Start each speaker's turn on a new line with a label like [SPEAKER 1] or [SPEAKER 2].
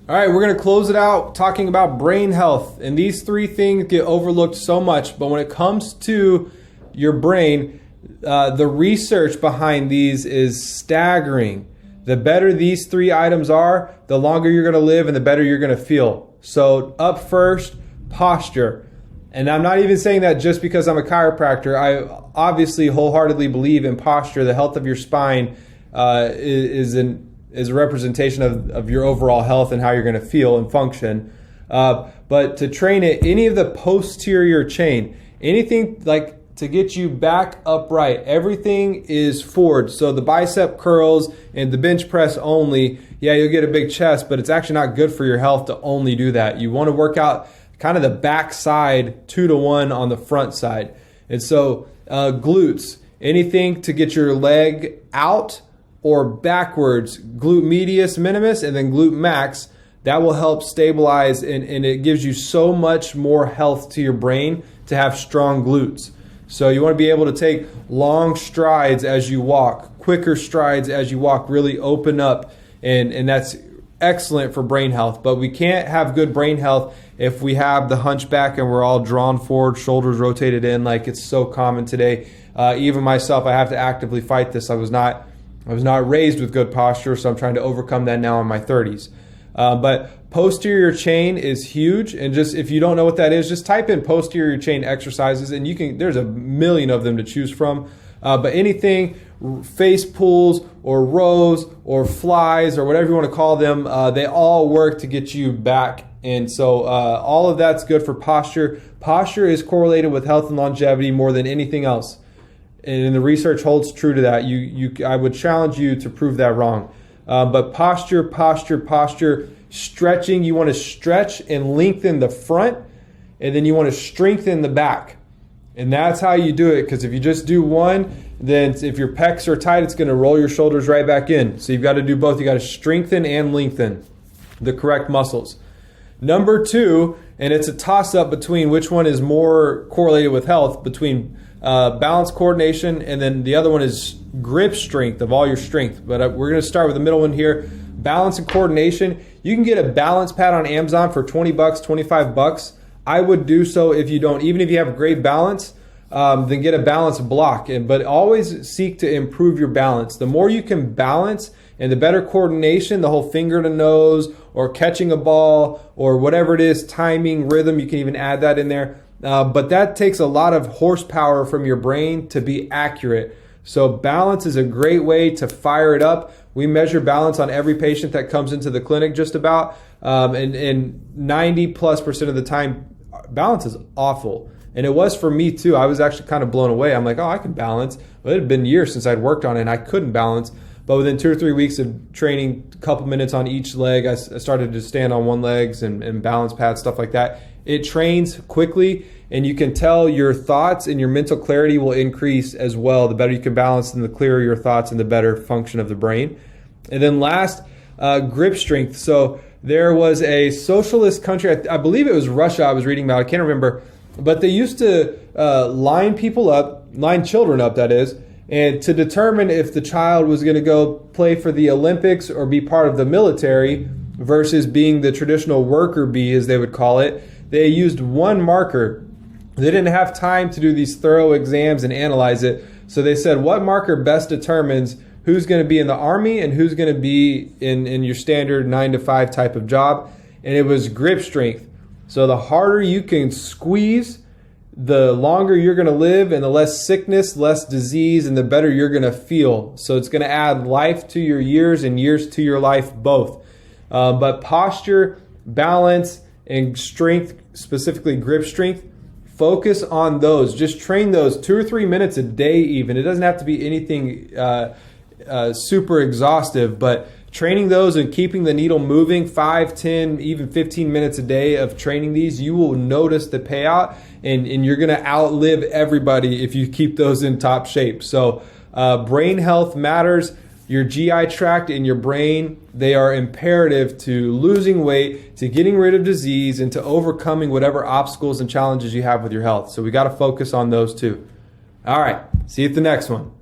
[SPEAKER 1] All right, we're going to close it out talking about brain health. And these three things get overlooked so much, but when it comes to your brain, the research behind these is staggering. The better these three items are, the longer you're going to live and the better you're going to feel. So up first, posture. And I'm not even saying that just because I'm a chiropractor. I obviously wholeheartedly believe in posture. The health of your spine is a representation of your overall health and how you're going to feel and function. But to train it, any of the posterior chain, anything like to get you back upright, everything is forward. So the bicep curls and the bench press only, yeah, you'll get a big chest, but it's actually not good for your health to only do that. You want to work out kind of the back side 2-to-1 on the front side. And so glutes, anything to get your leg out or backwards, glute medius minimus and then glute max, that will help stabilize and it gives you so much more health to your brain to have strong glutes. So you want to be able to take long strides as you walk, quicker strides as you walk, really open up, and that's excellent for brain health. But we can't have good brain health if we have the hunchback and we're all drawn forward, shoulders rotated in like it's so common today. Even myself, I have to actively fight this. I was not raised with good posture, so I'm trying to overcome that now in my 30s. But posterior chain is huge, and just if you don't know what that is, just type in posterior chain exercises, and there's a million of them to choose from. But anything, face pulls or rows or flies or whatever you want to call them, they all work to get you back. And so all of that's good for posture. Posture is correlated with health and longevity more than anything else. And the research holds true to that. I would challenge you to prove that wrong. But posture, stretching, you want to stretch and lengthen the front, and then you want to strengthen the back. And that's how you do it, because if you just do one, then if your pecs are tight, it's going to roll your shoulders right back in. So you've got to do both. You got to strengthen and lengthen the correct muscles. Number 2, and it's a toss-up between which one is more correlated with health, between balance coordination, and then the other one is grip strength of all your strength. But we're going to start with the middle one here. Balance and coordination. You can get a balance pad on Amazon for $20, $25. I would do so if you don't. Even if you have great balance, then get a balance block. But always seek to improve your balance. The more you can balance and the better coordination, the whole finger to nose or catching a ball or whatever it is, timing, rhythm, you can even add that in there. But that takes a lot of horsepower from your brain to be accurate. So balance is a great way to fire it up. We measure balance on every patient that comes into the clinic just about. And 90+% of the time, balance is awful. And it was for me too. I was actually kind of blown away. I'm like, oh, I can balance. Well, it had been years since I'd worked on it and I couldn't balance. But within 2 or 3 weeks of training, a couple minutes on each leg, I started to stand on one legs and balance pads, stuff like that. It trains quickly, and you can tell your thoughts and your mental clarity will increase as well. The better you can balance and the clearer your thoughts and the better function of the brain. And then last, grip strength. So there was a socialist country, I believe it was Russia I was reading about, I can't remember, but they used to line children up, that is, and to determine if the child was going to go play for the Olympics or be part of the military versus being the traditional worker bee, as they would call it. They used one marker. They didn't have time to do these thorough exams and analyze it. So they said, what marker best determines who's going to be in the Army and who's going to be in your standard 9-to-5 type of job? And it was grip strength. So the harder you can squeeze, the longer you're going to live, and the less sickness, less disease, and the better you're going to feel. So it's going to add life to your years and years to your life both. But posture, balance, and strength, specifically grip strength, focus on those. Just train those 2 or 3 minutes a day even. It doesn't have to be anything super exhaustive, but training those and keeping the needle moving 5, 10, even 15 minutes a day of training these, you will notice the payout, and you're going to outlive everybody if you keep those in top shape. So brain health matters. Your GI tract and your brain, they are imperative to losing weight, to getting rid of disease, and to overcoming whatever obstacles and challenges you have with your health. So we got to focus on those too. All right, see you at the next one.